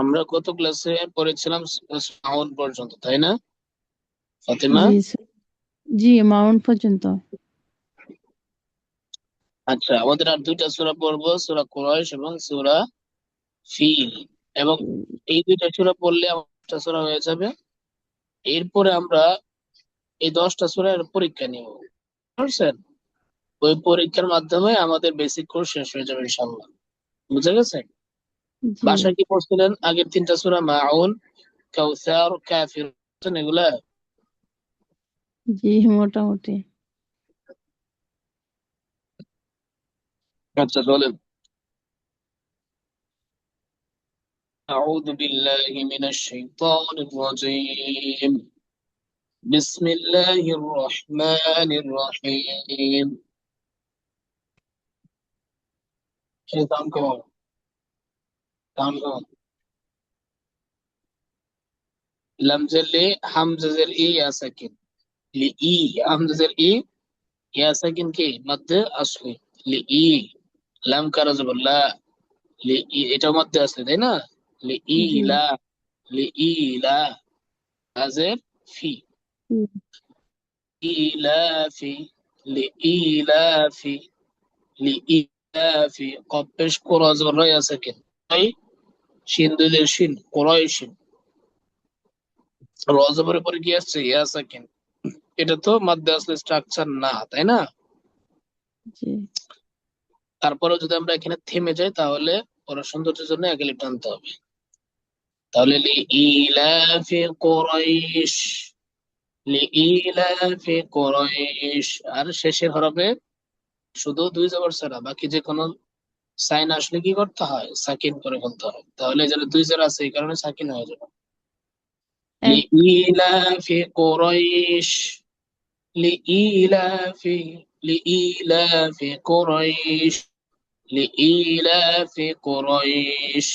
আমরা কত ক্লাসে পড়েছিলাম? মাউন পর্যন্ত, তাই না ফাতেমা? জি জি, মাউন্ট পর্যন্ত। আচ্ছা, আমাদের আর দুইটা সূরা পড়বো, সূরা কুরাইশ এবং সূরা ফিল। এবং এই দুইটা সূরা পড়লে আমাদের সূরা হয়ে যাবে। এরপরে আমরা এই 10টা সূরার পরীক্ষা নিব, বুঝছেন? ওই পরীক্ষার মাধ্যমে আমাদের বেসিক কোর্স শেষ হয়ে যাবে ইনশাআল্লাহ। বুঝা গেছে? জি বাসায় কি পড়ছিলেন আগের তিনটা সূরা? মাউন, কাউসার, কাফির, এগুলা? জি, মোটামুটি। আচ্ছা বলেন। أعوذ بالله من الشيطان الرجيم. بسم الله الرحمن الرحيم. شيطان كمان. تمام كمان. لم زل حمزة زر إي يا ساكن. لإي حمزة زر إي يا ساكن كي مد أصلي. لإي لم كرزب لا. لإي إيتا مد أصلي دينا. لإي জি لا. لإي لا أزر في. জি إيلافي. لإيلافي. لإيلافي قبش قراز الرأي ساكن. أي شين دل شين قرايش রজবের পরে কি আসছে? ইয়া সাকিন। এটা তো মাদ্দে আসলে স্ট্রাকচার না, তাই না? জি তারপরেও যদি আমরা এখানে থেমে যাই তাহলে ওরা সৌন্দর্যের জন্য এক লিপ টানতে হবে। তাহলে লি ইলাফি কুরাইশ। লি ইলাফি কুরাইশ। আর শেষের হরফে শুধু দুই জবর ছাড়া বাকি যে কোনো সাইন আসলে কি করতে হয়? সাকিন করে ফেলতে হয়। তাহলে এখানে দুই জের আছে, এই কারণে সাকিন হয়ে যাবে। লি এক ইলাফি কুরাইশ। لإيلاف لإيلاف قريش. لإيلاف قريش.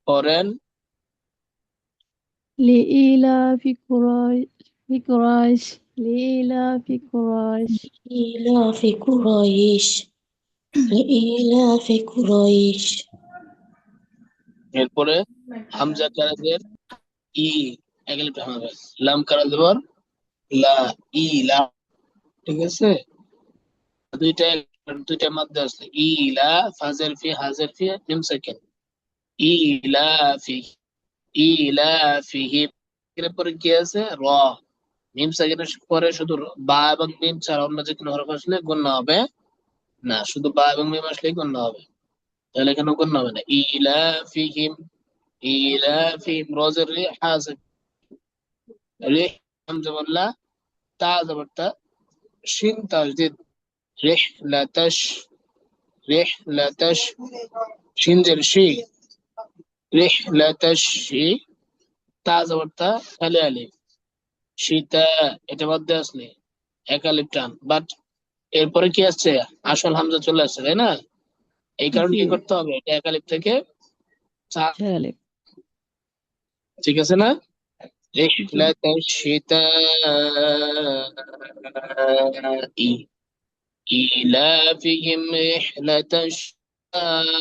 পড়েন। لإيلاف قريش لإيلاف قريش إيلاف قريش لإيلاف قريش এরপরে হামজা কারাজের ই এগুলো হবে। লাম কারা দেবার লা। ই লা। ঠিক আছে? দুইটা দুইটা মধ্যে আছে। ই লা ফাজের ফি হাজের ফি মিম সাকিন। ই লা ফি। ই লা ফিহি। এরপরে কি আছে? র। মিম সাকিনের পরে শুধু বা এবং মিম ছাড়া অন্য যে কোনো হরফ আসলে গুণ হবে না, শুধু বা এবং মিম আসলেই গণ্য হবে। তাহলে এখানে গণ্য হবে না। ইলাফিহিম। ইলাফিহিম রোজের রে হাসিব। রে হামজা বললা। তা জবরতা। শিন তাজদিদ। রিহলাতাশ। রিহলাতাশ। শিন জের শি। রিহলাতাশ শি। তা জবরতা আলে আলিফ। সীতা। এটা মধ্যে আসলে এক আলিফ টান, বাট এরপরে কি আসছে? আসল হামজা চলে আসছে, তাই না? এই কারণে জি কি করতে হবে? এটা এক আলিফ থেকে চার। ছেলে ঠিক আছে না? জি رحلة الشتاء. إيلافهم رحلة الشتاء.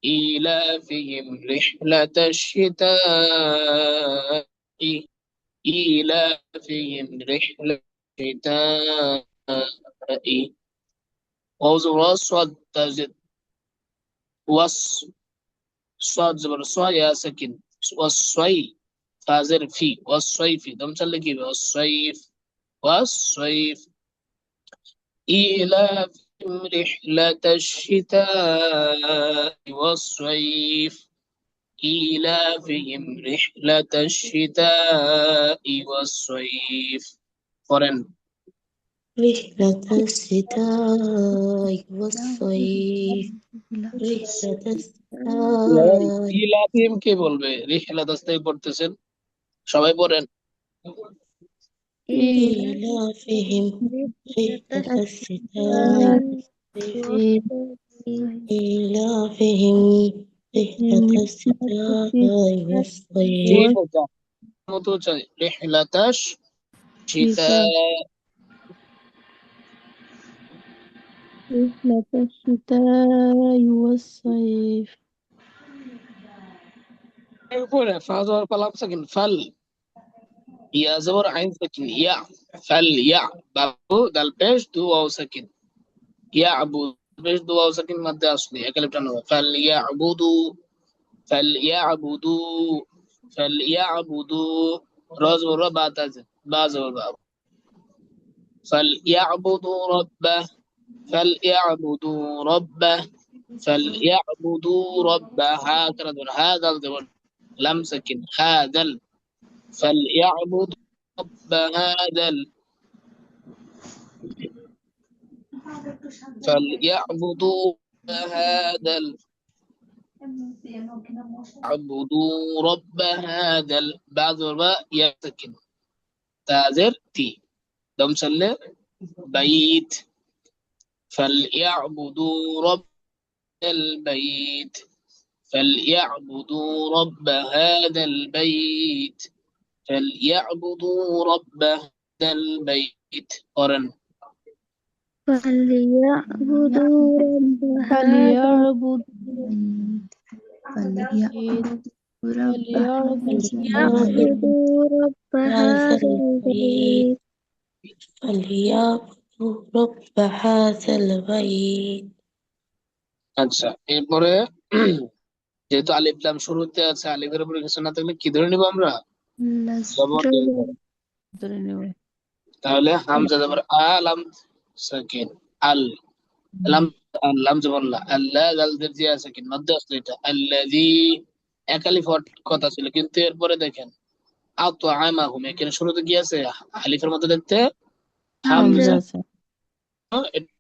إيلافهم رحلة الشتاء. إيلافهم رحلة الشتاء. وزر صد تزد. وص. صاد زبر صا يا سكن. والصي فازر في والصيف دم تلقي والصيف. والصيف. إيلافهم رحلة الشتاء والصيف. إيلافهم رحلة الشتاء والصيف. قرن. رحلة الشتاء والصيف رحلة الشتاء ইলাফিম কে বলবে? রিহলা দাস্তাই পড়তেছেন, সবাই পড়েন। إيلافهم رحلة الشتاء والصيف إيلافهم رحلة الشتاء ঠিক والصيف আছে, মতো চাই রিহলাতাশ শীতা। رحلة الشتاء والصيف এরপরে ফাজর পালাম সাকিন ফাল ইয়া জবর আইন সাকিন ইয়া ফাল ইয়া বাবু দাল পেশ দু ওয়াও সাকিন ইয়া আবু পেশ দু ওয়াও সাকিন মধ্যে আসলে একালিফ টানো ফাল ইয়া আবুদু ফাল ইয়া আবুদু ফাল ইয়া আবুদু রজ ওর বা তাজ বা জবর বা ফাল ইয়া আবুদু রব্বা ফাল ইয়া আবুদু রব্বা ফাল ইয়া আবুদু রব্বা هذا الزبر لم سكن هذا فليعبد رب فليعبدوا اعبدوا رب هذا بعض الباء يسكن تازر تي دم سله بيت فليعبدوا رب البيت فليعبدوا رب هذا البيت فليعبدوا رب هذا البيت قرن فليعبدوا رب هذا فليعبد فليعبدوا رب هذا هذا البيت البيت فليعبدوا رب هذا البيت আচ্ছা এরপরে যেহেতু আলিফ লাম শুরুতে আছে আলিফের উপরে কিছু না থাকলে কি ধরে নিব আমরা জবর দিয়ে দেব। ধরে নেব তাহলে হামজা জবর আলাম সাকিন আল লাম লাম জবর লা আল্লাহ জাল দের দিয়া সাকিন মধ্যে আসলে এটা আল্লাযী এক আলিফ হওয়ার কথা ছিল কিন্তু এরপরে দেখেন আতআমাহুম এখানে শুরুতে কি আছে আলিফের মধ্যে দেখতে হামজা আছে এটা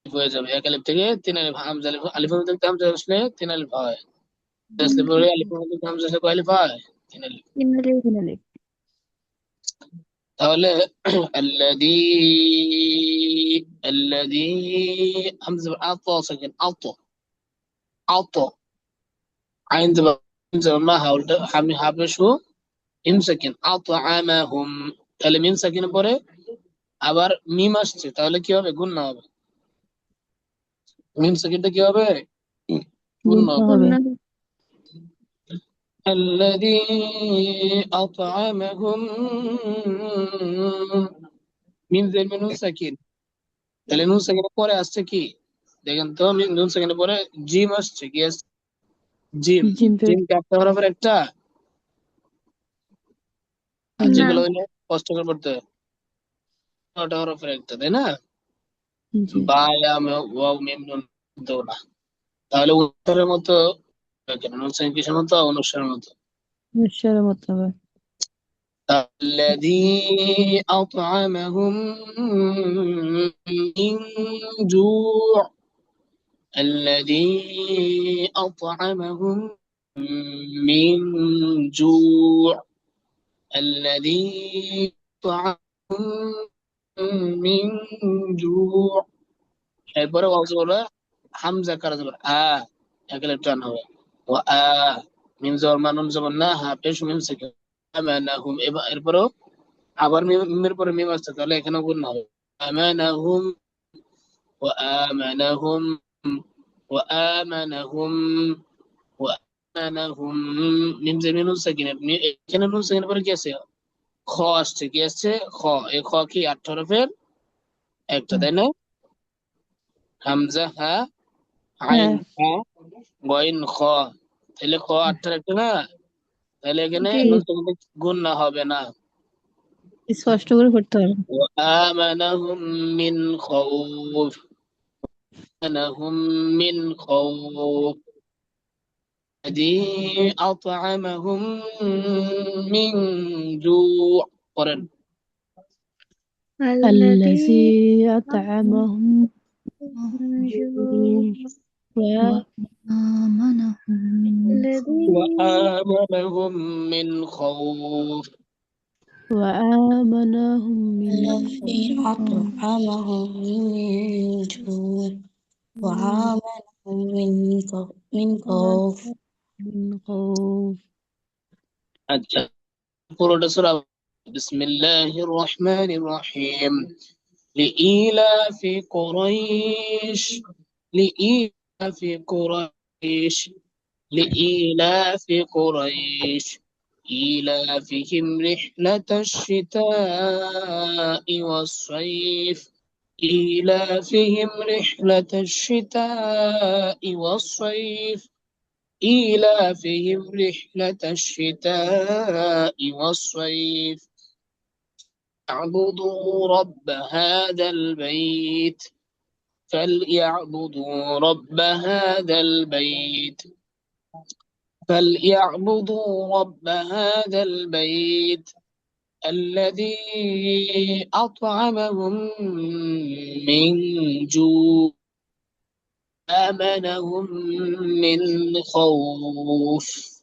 হয়ে যাবে এক আলিফ থেকে তিন আলিফ হামজা আলিফ আলিফের মধ্যে দেখতে হামজা আসলে তিন আলিফ হয় আসলে পরে আলিফের মধ্যে দেখতে হামজা আসলে কয় আলিফ হয় তিন আলিফ ফিনালি তাহলে الذي الذي همزة عطا ساكن عطا عين زبر ما হাউলটা আমি হাবে শু মিম সাকিন আতআমাহুম তাহলে মিম সাকিনের পরে আবার মিম আসছে তাহলে কি হবে গুণ না হবে মিম সাকিনটা কি হবে গুণ না হবে হবে الذي أطعمهم মিম জের নুন সাকিন তাহলে নুন সাকিনের পরে আসছে কি দেখেন তো নুন সাকিনের পরে জিম আসছে কি আসছে জিম জিম জিম চারটা হরফের একটা আর না যেগুলো হইলে কষ্ট করে পড়তে হয় নটা হরফের একটা তাই না জি বা ইয়া ওয়াও মিম নুন তো না তাহলে উত্তরের মতো কেন নুন সাকিন কিসের মতো অনুসারের মতো নিশ্চয়ের মতো হবে الذي أطعمهم من جوع الذي أطعمهم من جوع الذي أطعمهم من جوع এরপরে ওয়াজবরা হামজা কারা যাবে একলে টান হবে ওয়া মিম জবর মানুন জবর না হা পেশ মিম থেকে আমানাহুম এরপরেও আবার মিমের পরে মিম আসছে তাহলে এখানে গুণ হবে আমানাহুম ওয়া আমানাহুম ওয়া আমানাহুম ওয়া আমানাহুম মিম জের নুন সাকিন এখানে নুন সাকিনের পরে কি আছে খ আসছে কি আসছে খ এই খ কি আট হরফের একটা তাই না হামজা হা আইন হা গইন খ তাহলে খ আটটার একটা না তাহলে এখানে জি নুন সাকিনের গুণ না হবে না স্পষ্ট করে পড়তে হবে وآمنهم من خوف آمنهم من خوف الذي أطعمهم من جوع قرن الذي الذي أطعمهم من جوع وآمنهم من الذي وآمنهم من خوف وآمنهم من الذي أطعمهم من جوع وآمنهم من خوف خوف अच्छा পুরোটা সূরা বিসমিল্লাহির রহমানির রহিম لإيلاف قريش لإيلاف قريش لإيلاف قريش إيلافهم رحلة الشتاء والصيف إيلافهم رحلة الشتاء والصيف إيلافهم رحلة الشتاء والصيف اعبدوا رب هذا البيت فليعبدوا رب هذا البيت فليعبدوا رب هذا البيت الذي أطعمهم من جوع آمنهم من خوف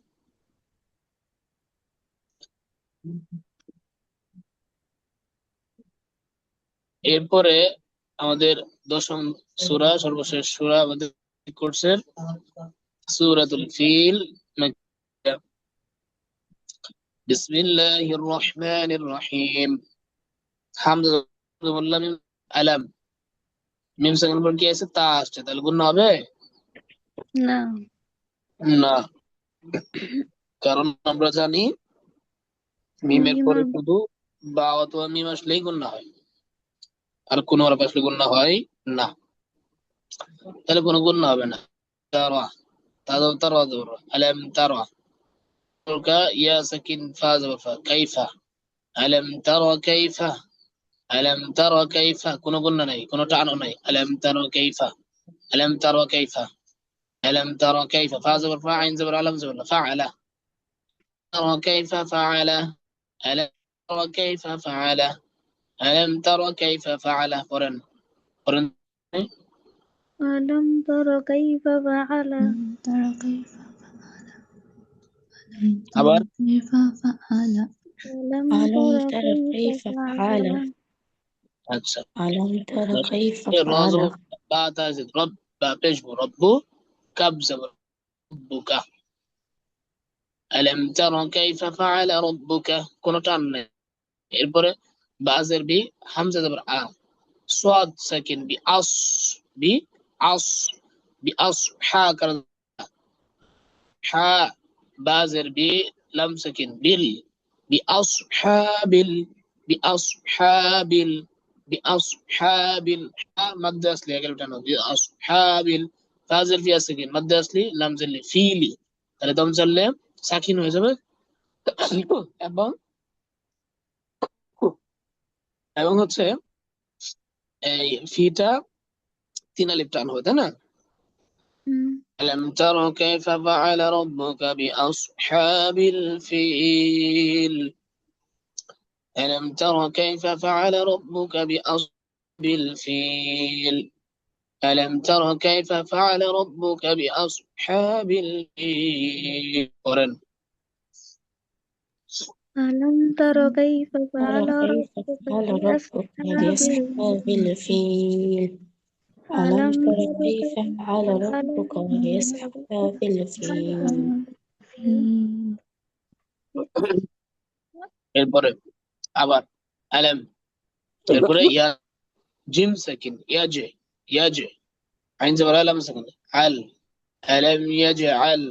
এরপরে আমাদের দশম সূরা সর্বশেষ সূরা আমাদের কোর্সের সূরাতুল ফিল মাক্কিয়া বিসমিল্লাহির রহমানির রহিম হামজা বললাম আলাম মিম সাকিন পর কি আছে তা আসছে তাহলে গুণ হবে না না কারণ আমরা জানি মিমের পরে শুধু বা অথবা মিম আসলেই গুণ হয় আর কোনো হরফ আসলে গুণ হয় না তাহলে কোনো গুণ হবে না তারা তারা তারা জবর আলাম তারা কা ইয়া সাকিন ফা জবর ফা কাইফা আলাম তারা কাইফা আলাম তারা কাইফা কোনো গুণ নাই কোনো টানো নাই আলাম তারা কাইফা আলাম তারা কাইফা আলাম তারা কাইফা ফা জবর ফা আইন জবর আলাম জবর ফাআলা ترى كيف فعل ألم ترى كيف فعل ألم ترى كيف فعل قرن ألم تر كيف فعل ترى كيف فعل ألم আবার ترى كيف فعل ألم ألم تر تر كيف كيف فعل فعل আচ্ছা ألم تر كيف الراز فعل با تازد رب با بيشبو رب كبز ربك ألم ترى كيف فعل ربك কোনো টান নেই এরপরে বাজের বি হামজা জবর আ صاد ساكن بأص حا كر حا بازر بي لم ساكن بأصحاب بأصحاب حا مد أصلي أقل بتاعنا بأصحاب فازر فيها ساكن مد أصلي لم زلي فيلي তাহলে দম চললে সাকিন হয়ে যাবে এবং এবং হচ্ছে এই ফিটা তিন আলিফ টান হয় তাই না ألم تر كيف فعل ربك بأصحاب الفيل ألم تر كيف فعل ربك بأصحاب الفيل ألم تر كيف فعل ربك بأصحاب الفيل قرن ألم تر كيف تر فعل كيف ربك فعل ربك بأصحاب بأصحاب الفيل ألم ألم تر تر كيف كيف فعل فعل ربك بأصحاب الفيل এরপরে আবার আলম এরপরে ইয়া জিম সাকিন ইয়াজে আইন জবর আলাম সাকিন আল আলম ইয়াজআল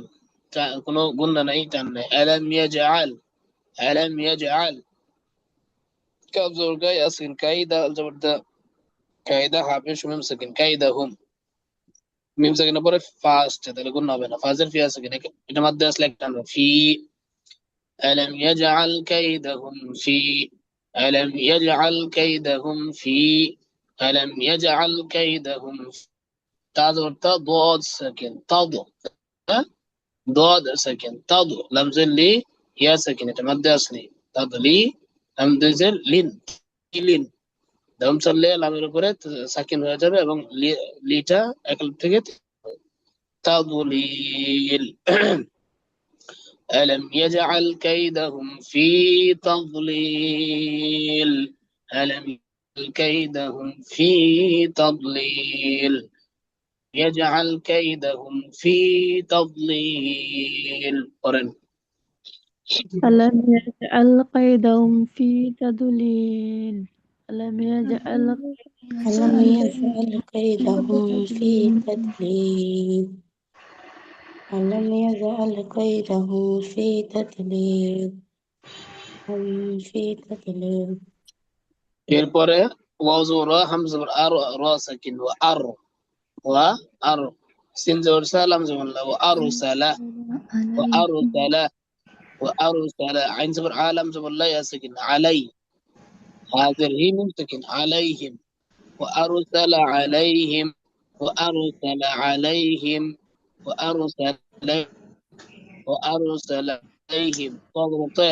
কোনো গুণা নাই টান নাই আলম ইয়াজআল كاف زور جاي أصل كايدة الجبر ده كايدة حابش ميم سكن كايدة هم ميم سكن بره فاست ده قلنا بينا فازر فيها سكن إذا ما ده أصل كان في ألم يجعل كيدهم في ألم يجعل كيدهم في ألم يجعل كيدهم تازور ضاد سكن تضو ضاد سكن تضو لمزل لي يا سكن يتمدى أصلي تضلي لمزل لين দম চললে লামের উপরে সাকিন হয়ে যাবে এবং লিটা একল থেকে তাদলিল ألم يجعل كيدهم في تضليل ألم يجعل كيدهم في تضليل يجعل كيدهم في تضليل قرن ألم يجعل قيدهم في تضليل ألم يجعل ألم يجعل كيدهم في تدليل ألم يجعل كيدهم في تدليل في تدليل এরপরে ওয়াও জবর রা, হামজা জবর আর, রা সাকিন, ওয়া আর, সিন জবর সা, লাম জবর লা, ওয়া আরসালা, ওয়া عليهم আরসালা, ওয়া আরসালা, আইন জবর আ, লাম জবর লা, ইয়া সাকিন, আলাই, হাযির হি মিম সাকিন, আলাইহিম, ওয়া আরসালা আলাইহিম, ওয়া আরসালা আলাইহিম, ওয়া আরসালা, ওয়া আরসালা আলাইহিম, তা জবর তা,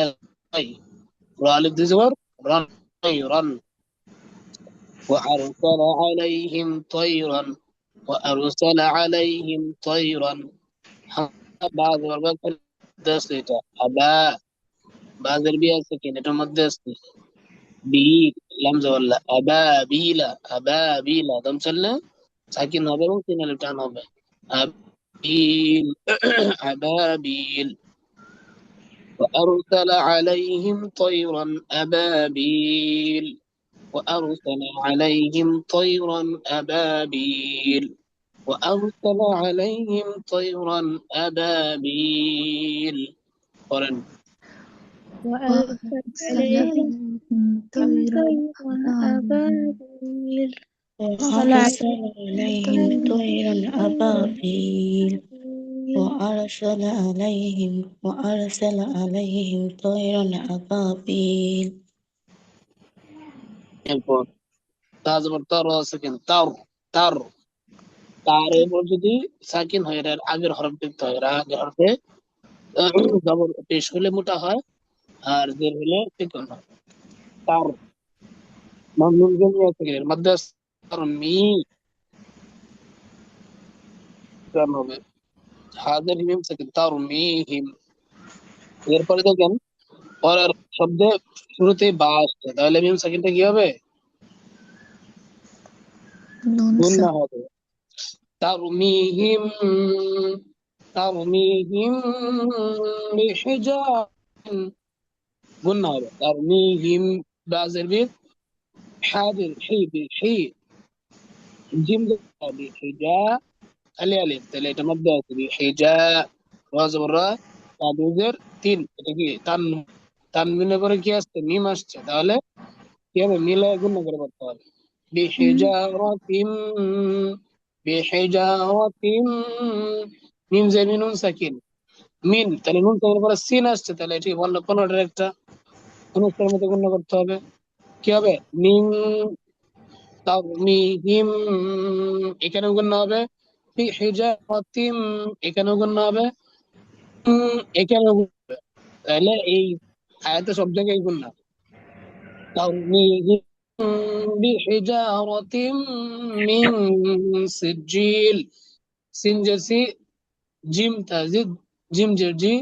রা আলিফ দুই জবর রান, রান, وأرسل عليهم طيرا، وأرسل عليهم طيرا، بعض الوقت دسلتا أبا، بعض البيئة سكينة مدسل بي، لمزة ولا أبابيلا، أبابيلا دم سلة ساكن হবে এবং তিন আলিফ টান হবে أبابيل أبابيل، وأرسل عليهم طيرا أبابيل، وأرسل عليهم طيرا أبابيل، وأرسل عليهم طيرا أبابيل. قرن. وأرسل وأرسل عليهم عليهم طيرا أبابيل وأرسل عليهم طيرا أبابيل وأرسل عليهم طيرا أبابيل এরপর তা জবর তার, র সাকিন, তার, তার, তার এরপর যদি সাকিন হয় এর আগের হরফ দেখতে হয়, এর আগের হরফে জবর পেশ হলে মোটা হয় আর জের হলে চিকন হয়। তার মামনুন জামিয়া সাকিনের মধ্যে তার মি টান হবে, হাজার মিম সাকিন, তার মিহিম। এরপরে দেখেন পরের শব্দে শুরুতে বা আসছে, তাহলে মিম সাকিনটা কি হবে? نون গুন্না سا হবে। তারমিহিম, তারমিহিম বিহিজার, গুন্না হবে। তারমিহিম বাজের বিদ, হাদির হি, বিহি, জিম বিহিজা, আলি আলিফ, তাহলে এটা মধ্যে আছে বিহিজা, রা জবর রা, তাদুজের তিন, এটা কি তান, তানবিনের পরে কি আসছে? মিম আসছে, তাহলে কি হবে? মিলায় গুন্না করে পড়তে হবে। বিহিজারাতিম, বিহিজারাতিম, মিম জের নুন সাকিন, মিন, তাহলে নুন সাকিনের পরে সিন আসছে, তাহলে এটি বললো কোনটার একটা অনুষ্ঠানের মধ্যে গুণ করতে হবে। কি হবে? মিন তারমিহিম, এখানেও গুণ হবে। বিহিজারাতিম, এখানেও গুণ হবে। এখানেও গুণ হবে। তাহলে এই আয়াতে সব জায়গায় গুণ না। ترميهم بحجارة من سجيل، سنجسي، جيم تازد، جيم جرجي،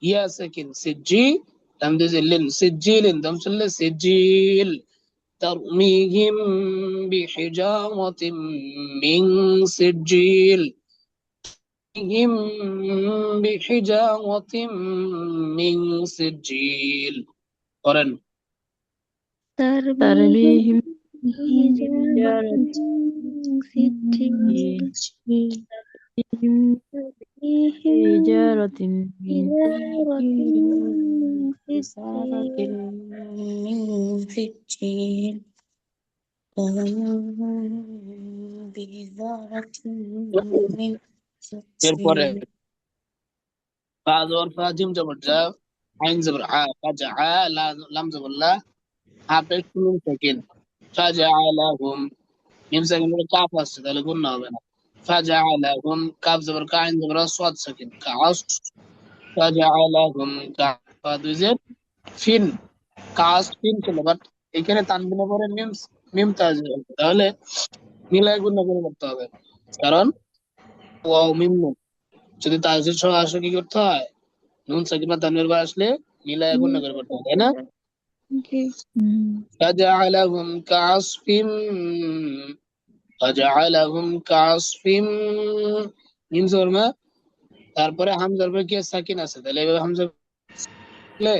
يا سكن سجي، لم تزل سجيل دم سل سجيل، ترميهم بحجارة من سجيل، هم بحجارة من سجيل. قرن. ترميهم بحجارة بحجارة من سجيل ترميهم حجارة من بحجارة من بحجارة سجيل من سجيل بحجارة من এরপরে سجيل فاذور فاجم জবর জা, আইন জবর আ, ফাজা আ, লাম জবর লা, হাফেজ নুন সাকিন, ফাজা আলাহুম, মিম সাকিন বলে কাফ আসছে, তাহলে গুণ হবে না। ফাজা আলাহুম, কাফ জবর কা, আইন জবর আ, সাদ সাকিন, কাস, ফাজা আলাহুম কাফা দুজের ফিন, কাস ফিন ছিল, বাট এখানে তানবিনের পরে মিম, মিম তাজ, তাহলে মিলায় গুণ করে করতে হবে, কারণ ওয়াও মিম নুন, যদি তাজির সহ আসে কি করতে হয়? নুন সাকিন বা তানবির বা আসলে মিলায় গুণ করে করতে হয়, তাই না? জি فجعلهم كعصف، فجعلهم كعصف মিম জবর, তারপরে হামজার পরে কি সাকিন আছে, তাহলে এভাবে হামজা বলে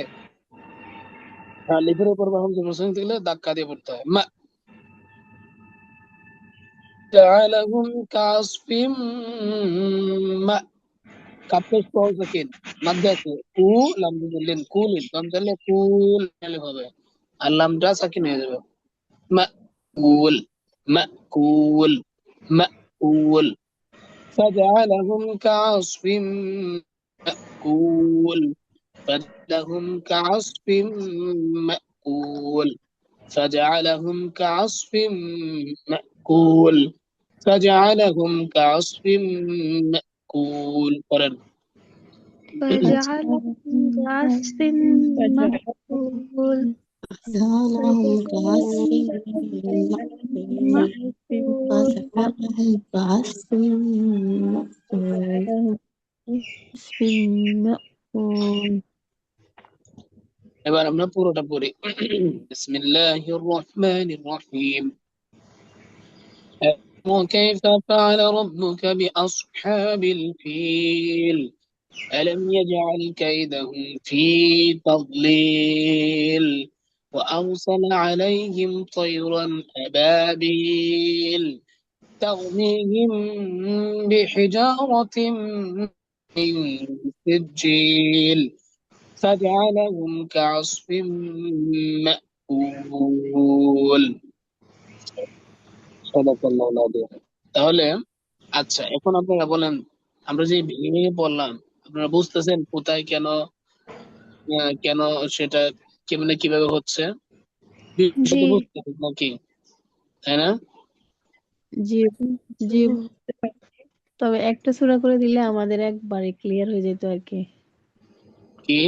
লিপের উপর বা হামজা মুসলিম দিলে ধাক্কা দিয়ে পড়তে হয়। মা জাআলাহুম কাসফিম মা কাপে স্টল সাকিন মাদ্দা আছে কু লাম দিলেন কুলিন দম দিলে কুল আলিফ হবে আর লামটা সাকিন হয়ে যাবে মাকুল মাকুল মাকুল فجعلهم كعصف مأكول فجعلهم كعصف مأكول فجعلهم كعصف مأكول فجعلهم كعصف مأكول قرن فجعلهم كعصف مأكول فجعلهم كعصف مأكول فجعلهم كعصف مأكول مأكول এবার আমরা পুরোটা পড়ি বিসমিল্লাহির রহমানির রহিম وكيف فعل ربك بأصحاب الفيل ألم يجعل كيدهم في تضليل وأرسل عليهم طيرا أبابيل ترميهم بحجارة من سجيل فجعلهم كعصف مأكول صدق الله العظيم তাহলে আচ্ছা এখন আপনারা বলেন আমরা যে ভেঙে ভেঙে পড়লাম আপনারা বুঝতেছেন কোথায় কেন কেন সেটা কেমনে কিভাবে হচ্ছে জি বিষয়টা বুঝতেছেন নাকি তাই না জি জি বুঝতে পারছি। তবে একটা সূরা করে দিলে আমাদের একবারে ক্লিয়ার হয়ে যেত আর কি। কি